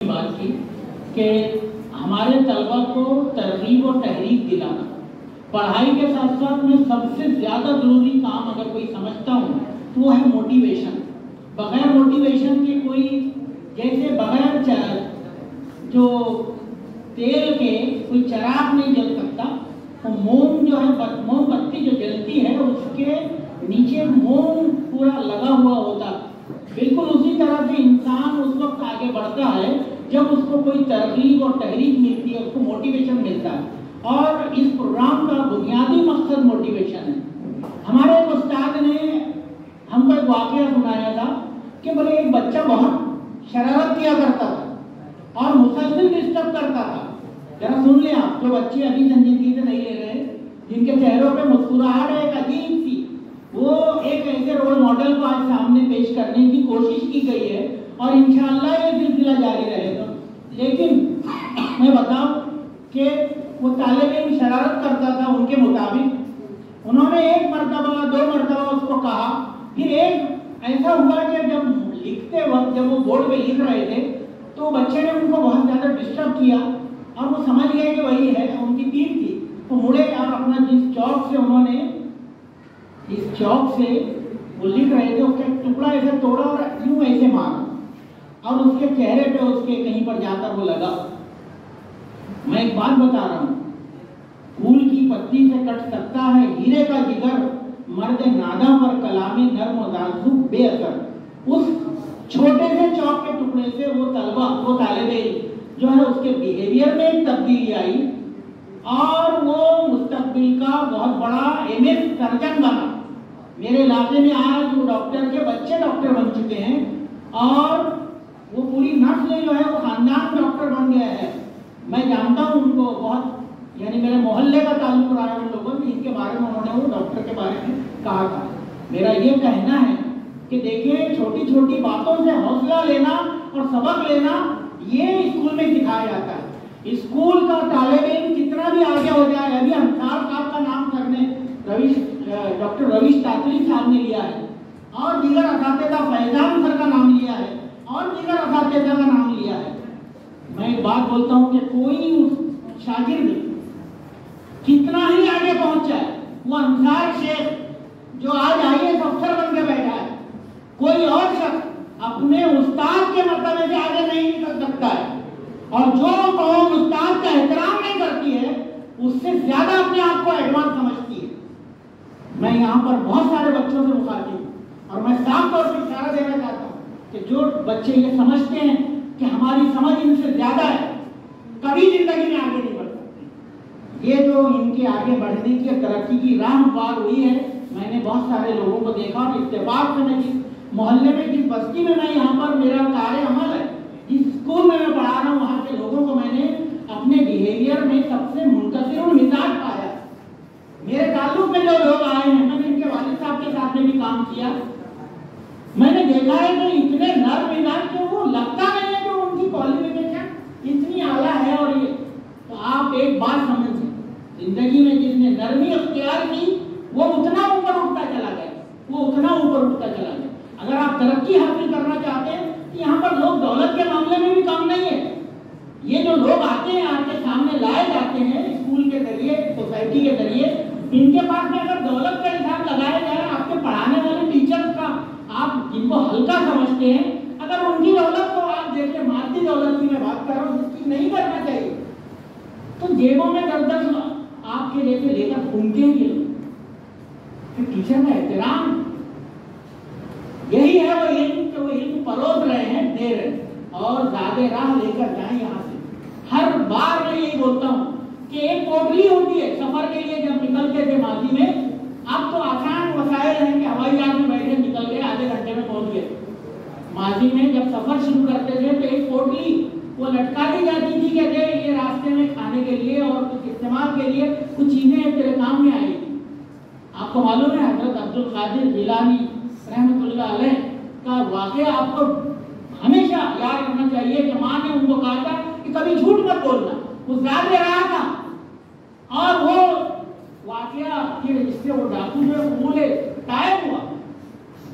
بات کی کہ ہمارے طلبہ کو ترغیب اور تحریک دلانا، پڑھائی کے ساتھ ساتھ میں سب سے زیادہ ضروری کام اگر کوئی سمجھتا ہوں تو وہ ہے موٹیویشن۔ بغیر موٹیویشن کے کوئی، جیسے بغیر جو تیل کے کوئی چراغ نہیں جل سکتا، تو موم جو ہے، موم بتی جو جلتی ہے اس کے نیچے موم پورا لگا ہوا ہوتا، بالکل اسی طرح سے انسان اس وقت آگے بڑھتا ہے جب اس کو کوئی ترغیب اور تحریک ملتی ہے، اس کو موٹیویشن ملتا ہے۔ اور اس پروگرام کا بنیادی مقصد موٹیویشن ہے۔ ہمارے ایک استاد نے ہم کو ایک واقعہ سنایا تھا کہ بولے ایک بچہ بہت شرارت کیا کرتا تھا اور مسلسل ڈسٹرب کرتا تھا۔ ذرا سن لیں آپ، جو بچے ابھی سنجیدگی سے نہیں لے رہے، جن کے چہروں پہ مسکراہٹ ایک عجیب سی، وہ ایک ایسے رول ماڈل کو آج سامنے پیش کرنے کی کوشش کی گئی ہے اور انشاءاللہ یہ سلسلہ جاری رہے گا۔ لیکن میں بتاؤں کہ وہ طالب علم شرارت کرتا تھا ان کے مطابق، انہوں نے ایک مرتبہ 2 مرتبہ اس کو کہا، پھر ایک ایسا ہوا کہ جب لکھتے وقت جب وہ بورڈ پہ لکھ رہے تھے تو بچے نے ان کو بہت زیادہ ڈسٹرب کیا اور وہ سمجھ گئے کہ وہی ہے، ان کی پیٹھ تھی، تو مڑے اور اپنا جس چاک سے انہوں نے، اس چاک سے وہ لکھ رہے تھے، اس کا ایک ٹکڑا ایسے توڑا اور یوں ایسے مارا اور اس کے چہرے پہ اس کے کہیں پر جا کر وہ لگا۔ میں ایک بات بتا رہا ہوں، پھول کی پتی سے کٹ سکتا ہے ہیرے کا جگر، مرد نادم پر کلام نرم و نازک بے اثر۔ اس چھوٹے سے چاک کے ٹکڑے سے وہ طلبہ، وہ طالب علم جو ہے، اس کے بیہیویئر میں ایک تبدیلی آئی اور وہ مستقبل کا بہت بڑا MS سرجن بنا۔ میرے علاقے میں آج وہ ڈاکٹر کے بچے ڈاکٹر بن چکے ہیں اور وہ پوری نسل جو ہے وہ خاندان ڈاکٹر بن گیا ہے۔ میں جانتا ہوں ان کو بہت، یعنی میرے محلے کا تعلق رہا ہے ان لوگوں سے، ان کے بارے میں انہوں نے وہ ڈاکٹر کے بارے میں کہا تھا۔ میرا یہ کہنا ہے کہ دیکھیں، چھوٹی چھوٹی باتوں سے حوصلہ لینا اور سبق لینا یہ اسکول میں سکھایا جاتا ہے۔ اسکول کا طالب علم کتنا بھی آگے ہو جائے، ابھی انصار صاحب کا نام سر نے ڈاکٹر رویش تاتری صاحب نے لیا ہے اور دیگر اساتذہ، فیضان سر کا نام لیا ہے اور دیگر اساتذہ کا نام لیا ہے۔ میں ایک بات بولتا ہوں کہ کوئی اس شاگرد کتنا ہی آگے پہنچ جائے، وہ انصار شیخ جو آج IAS افسر بن کے بیٹھا ہے، کوئی اور شخص اپنے استاد کے مرتبے سے آگے نہیں نکل سکتا ہے، اور جو قوم استاد کا احترام نہیں کرتی ہے اس سے زیادہ اپنے آپ کو ایڈوانس سمجھتی ہے۔ میں یہاں پر بہت سارے بچوں سے مخاطب ہوں اور میں صاف طور پر اشارہ دینا چاہتا ہوں کہ جو بچے یہ سمجھتے ہیں کہ ہماری سمجھ ان سے زیادہ ہے، کبھی زندگی میں آگے نہیں بڑھ سکتے۔ یہ جو ان کے آگے بڑھنے کی ترقی کی راہ ہموار ہوئی ہے، میں نے بہت سارے لوگوں کو دیکھا اور اتفاق سے میں جس محلے میں، جس بستی میں میں یہاں پر میرا کار عمل ہے، جس اسکول میں میں پڑھا رہا ہوں، وہاں کے لوگوں کو میں نے اپنے بیہیویئر میں سب سے منکسر المزاج پایا۔ میرے تعلق میں جو لوگ آئے ہیں، میں نے ان کے والد صاحب کے ساتھ میں بھی کام کیا، میں نے دیکھا ہے کہ اتنے نرم مزاج کہ وہ لگتا نہیں ہے کہ ان کی کوالیفیکیشن اتنی اعلیٰ ہے۔ اور یہ تو آپ ایک بات سمجھیں، زندگی میں جس نے نرمی اختیار کی وہ اتنا اوپر اٹھتا چلا گیا، وہ اتنا اوپر اٹھتا چلا گیا۔ اگر آپ ترقی حاصل کرنا چاہتے ہیں تو یہاں پر لوگ دولت کے معاملے میں بھی کام نہیں ہے۔ یہ جو لوگ آتے ہیں، آپ کے سامنے لائے جاتے ہیں اسکول کے ذریعے، سوسائٹی کے ذریعے، ان کے پاس میں اگر دولت کا حساب لگایا جائے، آپ کے پڑھانے والے ٹیچرز کا، آپ جن کو ہلکا سمجھتے ہیں، اگر ان کی دولت کو آپ دیکھیں، مادی دولت کی میں بات کر رہا ہوں جس کی نہیں کرنا چاہیے، تو جیبوں میں 10-10 آپ کے جیسے لے کر گھومتے ہیں یہ لوگ۔ پھر ٹیچر کا احترام، یہی ہے وہ علم کہ وہ علم پروس رہے ہیں، دے رہے ہیں، اور زیادہ راہ لے کر جائیں یہاں سے۔ ہر بار میں یہی بولتا ہوں کہ ایک کوٹلی ہوتی ہے سفر کے لیے، جب نکلتے تھے ماضی میں، اب تو آسان وسائل ہیں کہ ہوائی جہاز میں بیٹھے نکل گئے، آدھے گھنٹے میں پہنچ گئے۔ ماضی میں جب سفر شروع کرتے تھے تو ایک کوٹلی وہ لٹکا دی جاتی تھی کہ یہ راستے میں کھانے کے لیے اور کچھ استعمال کے لیے کچھ چیزیں تیرے کام میں آئی تھی۔ آپ کو معلوم ہے حضرت عبد القادر جیلانی رحمۃ اللہ علیہ کا واقعہ آپ کو ہمیشہ یاد رکھنا چاہیے کہ ماں نے ان کو کہا تھا کہ کبھی جھوٹ مت بولنا، وہ زیادہ رہا تھا، اور وہ واقعہ جس سے وہ ڈاکو جو قبول طائب ہوا،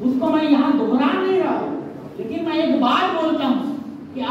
اس کو میں یہاں دہرا نہیں رہا ہوں، لیکن میں ایک بات بولتا ہوں کہ